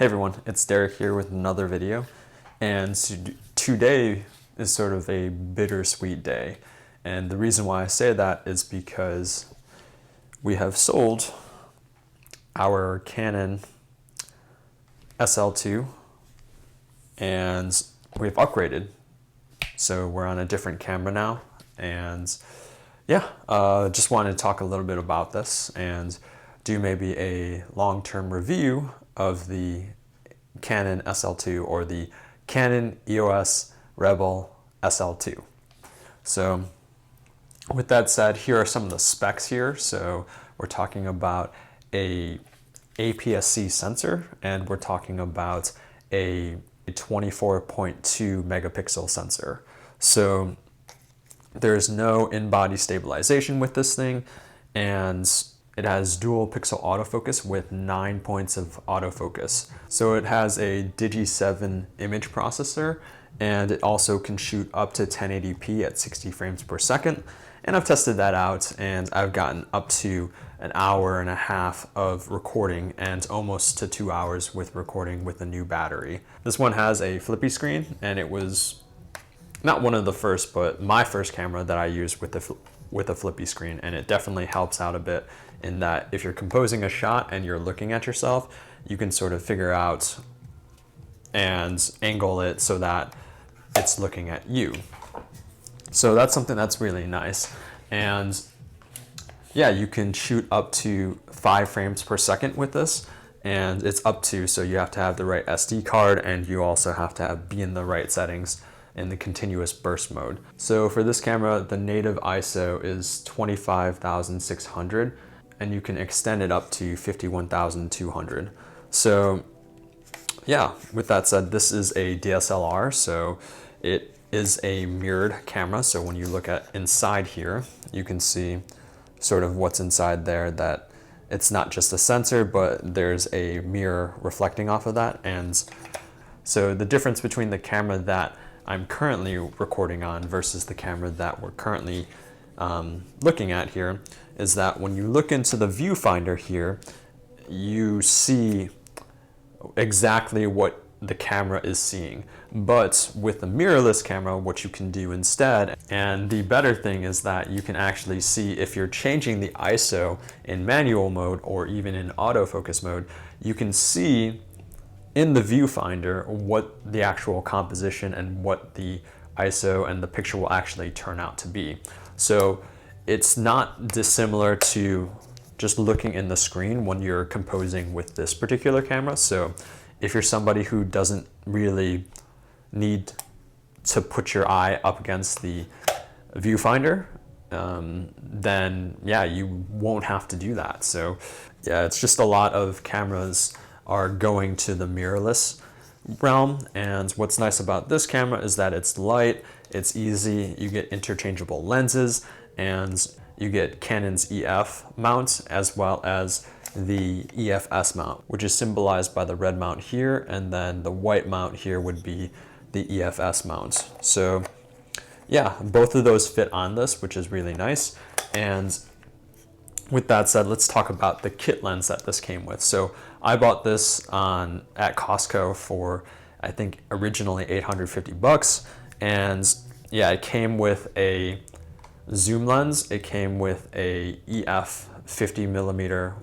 Hey everyone, it's Derrick here with another video, and today is sort of a bittersweet day. And the reason why I say that is because we have sold our Canon SL2 and we've upgraded. So we're on a different camera now, and yeah, just wanted to talk a little bit about this and do maybe a long-term review of the Canon SL2 or the Canon EOS Rebel SL2. So with that said, here are some of the specs here. So we're talking about a aps-c sensor, and we're talking about a 24.2 megapixel sensor. So there's no in-body stabilization with this thing, and it has dual pixel autofocus with 9 points of autofocus. So it has a Digi 7 image processor, and it also can shoot up to 1080p at 60 frames per second. And I've tested that out, and I've gotten up to an hour and a half of recording and almost to 2 hours with recording with a new battery. This one has a flippy screen, and it was not one of the first, but my first camera that I used with a flippy screen, and it definitely helps out a bit in that if you're composing a shot and you're looking at yourself, you can sort of figure out and angle it so that it's looking at you. So that's something that's really nice. And yeah, you can shoot up to 5 frames per second with this, and it's up to, so you have to have the right SD card, and you also have to be in the right settings in the continuous burst mode. So for this camera, the native ISO is 25,600, and you can extend it up to 51,200. So yeah, with that said, this is a DSLR, so it is a mirrored camera. So when you look at inside here, you can see sort of what's inside there, that it's not just a sensor, but there's a mirror reflecting off of that. And so the difference between the camera that I'm currently recording on versus the camera that we're currently looking at here is that when you look into the viewfinder here, you see exactly what the camera is seeing. But with the mirrorless camera, what you can do instead, and the better thing is that you can actually see if you're changing the ISO in manual mode or even in autofocus mode, you can see in the viewfinder what the actual composition and what the ISO and the picture will actually turn out to be. So it's not dissimilar to just looking in the screen when you're composing with this particular camera. So if you're somebody who doesn't really need to put your eye up against the viewfinder, then yeah, you won't have to do that. So yeah, it's just a lot of cameras are going to the mirrorless realm, and what's nice about this camera is that it's light, it's easy, you get interchangeable lenses, and you get Canon's EF mount as well as the EFS mount, which is symbolized by the red mount here, and then the white mount here would be the EFS mount. So yeah, both of those fit on this, which is really nice. And with that said, let's talk about the kit lens that this came with. So I bought this at Costco for, I think, originally 850 bucks. And yeah, it came with a zoom lens. It came with a EF 50 millimeter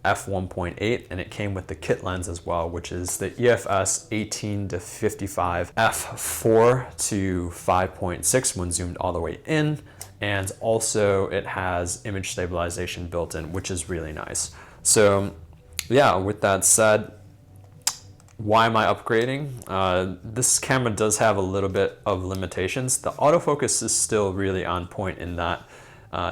f1.8, and it came with the kit lens as well, which is the EFS 18 to 55 f4 to 5.6 when zoomed all the way in. And also it has image stabilization built in, which is really nice. So yeah, with that said, why am I upgrading? This camera does have a little bit of limitations. The autofocus is still really on point in that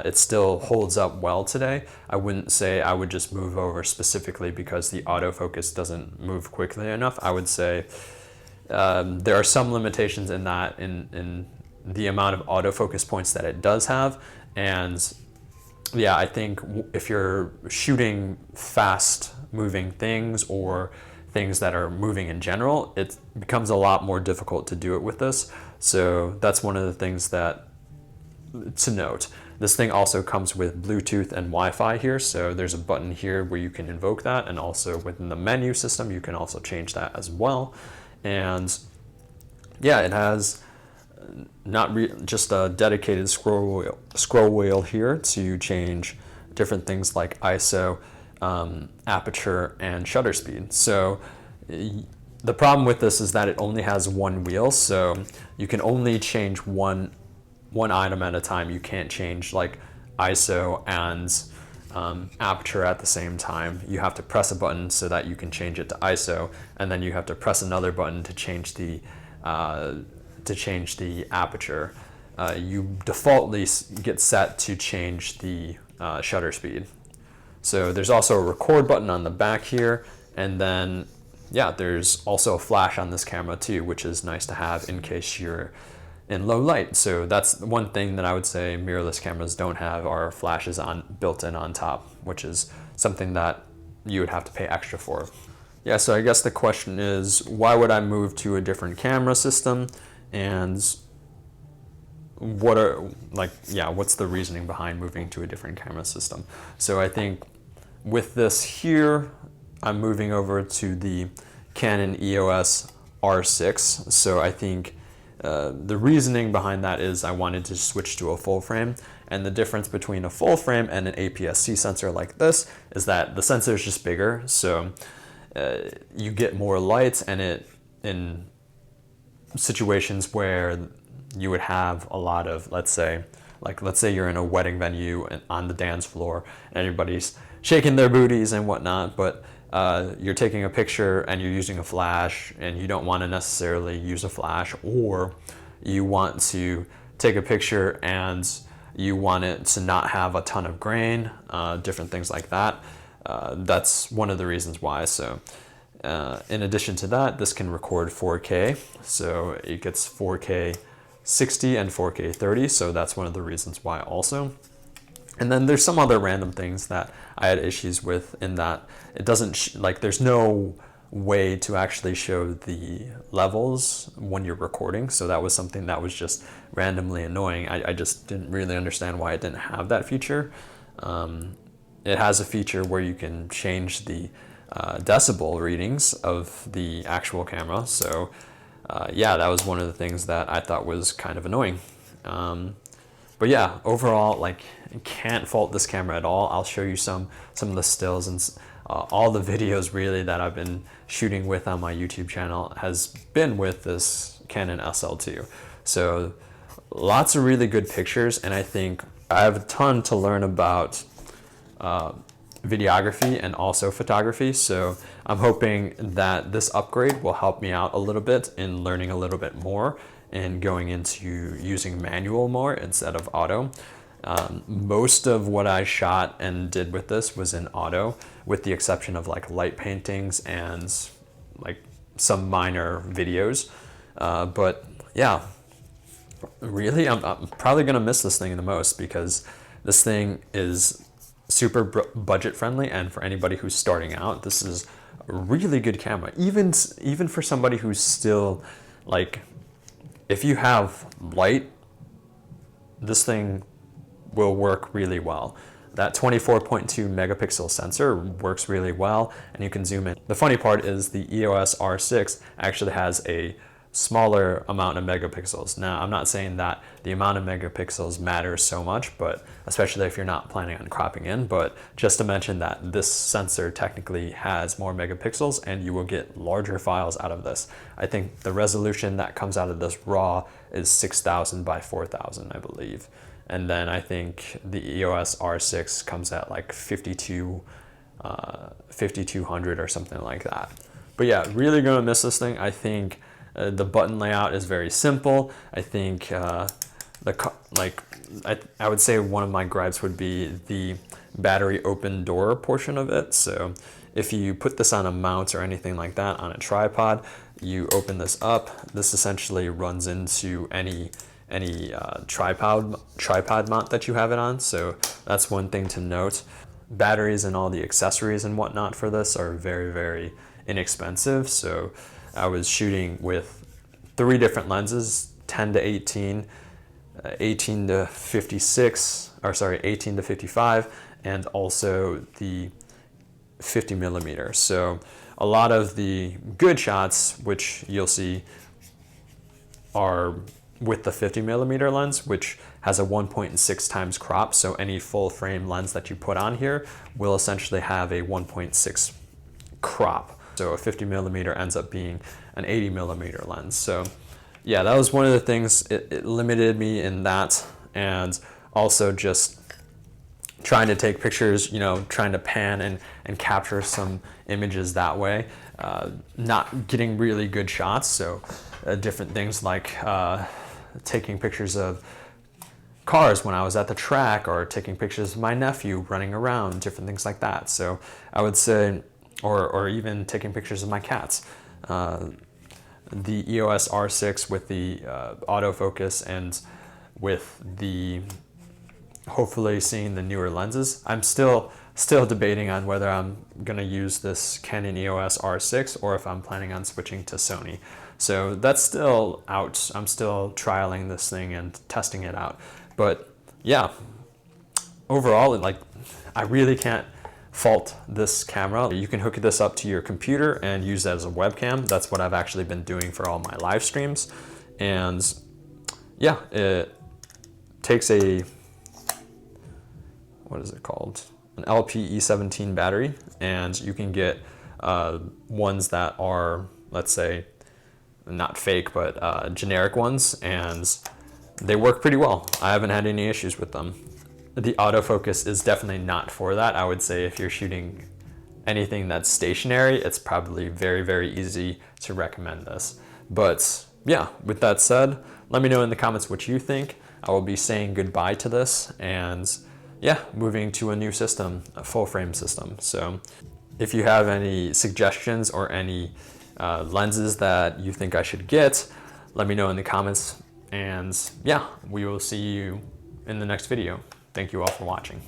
it still holds up well today. I wouldn't say I would just move over specifically because the autofocus doesn't move quickly enough. I would say there are some limitations in that, in the amount of autofocus points that it does have. And yeah, I think if you're shooting fast moving things or things that are moving in general, it becomes a lot more difficult to do it with this. So that's one of the things that to note. This thing also comes with Bluetooth and Wi-Fi here, so there's a button here where you can invoke that, and also within the menu system you can also change that as well. And yeah, it has not just a dedicated scroll wheel here to change different things like ISO, aperture, and shutter speed. So the problem with this is that it only has one wheel, so you can only change one item at a time. You can't change like ISO and aperture at the same time. You have to press a button so that you can change it to ISO, and then you have to press another button to change the aperture. You defaultly get set to change the shutter speed. So there's also a record button on the back here, and then yeah, there's also a flash on this camera too, which is nice to have in case you're in low light. So that's one thing that I would say mirrorless cameras don't have, are flashes built in on top, which is something that you would have to pay extra for. Yeah, so I guess the question is, why would I move to a different camera system, and what's the reasoning behind moving to a different camera system? So I think with this here, I'm moving over to the Canon EOS R6. So I think the reasoning behind that is I wanted to switch to a full frame, and the difference between a full frame and an aps-c sensor like this is that the sensor is just bigger, so you get more light, and it in situations where you would have a lot of, let's say you're in a wedding venue and on the dance floor and everybody's shaking their booties and whatnot, but you're taking a picture and you're using a flash, and you don't want to necessarily use a flash, or you want to take a picture and you want it to not have a ton of grain, different things like that. That's one of the reasons why. So in addition to that, this can record 4K, so it gets 4K 60 and 4K 30, so that's one of the reasons why also. And then there's some other random things that I had issues with, in that it doesn't there's no way to actually show the levels when you're recording, so that was something that was just randomly annoying. I just didn't really understand why it didn't have that feature. It has a feature where you can change the decibel readings of the actual camera, so yeah, that was one of the things that I thought was kind of annoying. But yeah, overall, I can't fault this camera at all. I'll show you some of the stills, and all the videos really that I've been shooting with on my YouTube channel has been with this Canon SL2. So lots of really good pictures, and I think I have a ton to learn about videography and also photography. So I'm hoping that this upgrade will help me out a little bit in learning a little bit more and going into using manual more instead of auto. Most of what I shot and did with this was in auto, with the exception of light paintings and some minor videos. But yeah, really, I'm probably gonna miss this thing the most, because this thing is super budget friendly, and for anybody who's starting out, this is a really good camera. Even for somebody who's still if you have light, this thing will work really well. That 24.2 megapixel sensor works really well, and you can zoom in. The funny part is the EOS R6 actually has a smaller amount of megapixels. Now, I'm not saying that the amount of megapixels matters so much, but especially if you're not planning on cropping in, but just to mention that this sensor technically has more megapixels, and you will get larger files out of this. I think the resolution that comes out of this raw is 6,000 by 4,000, I believe. And then I think the EOS R6 comes at 5200 or something like that. But yeah, really gonna miss this thing. I think the button layout is very simple. I think I would say one of my gripes would be the battery open door portion of it. So if you put this on a mount or anything like that on a tripod, you open this up. This essentially runs into any tripod mount that you have it on. So that's one thing to note. Batteries and all the accessories and whatnot for this are very, very inexpensive. So I was shooting with 3 different lenses, 10 to 18, 18 to 56, or sorry, 18 to 55, and also the 50 millimeter. So a lot of the good shots, which you'll see, are with the 50 millimeter lens, which has a 1.6 times crop. So any full frame lens that you put on here will essentially have a 1.6 crop. So a 50 millimeter ends up being an 80 millimeter lens. So yeah, that was one of the things, it limited me in that, and also just trying to take pictures, you know, trying to pan and capture some images that way, not getting really good shots. So different things like taking pictures of cars when I was at the track, or taking pictures of my nephew running around, different things like that. So I would say, or even taking pictures of my cats. The EOS R6 with the autofocus and with the hopefully seeing the newer lenses. I'm still debating on whether I'm gonna use this Canon EOS R6 or if I'm planning on switching to Sony. So that's still out. I'm still trialing this thing and testing it out. But yeah, overall, like, I really can't fault this camera. You can hook this up to your computer and use it as a webcam. That's what I've actually been doing for all my live streams. And yeah, it takes a, what is it called? An LP-E17 battery, and you can get ones that are, let's say, not fake, but generic ones, and they work pretty well. I haven't had any issues with them. The autofocus is definitely not for that. I would say if you're shooting anything that's stationary, it's probably very, very easy to recommend this. But yeah, with that said, let me know in the comments what you think. I will be saying goodbye to this, and yeah, moving to a new system, a full frame system. So if you have any suggestions or any lenses that you think I should get, let me know in the comments. And yeah, we will see you in the next video. Thank you all for watching.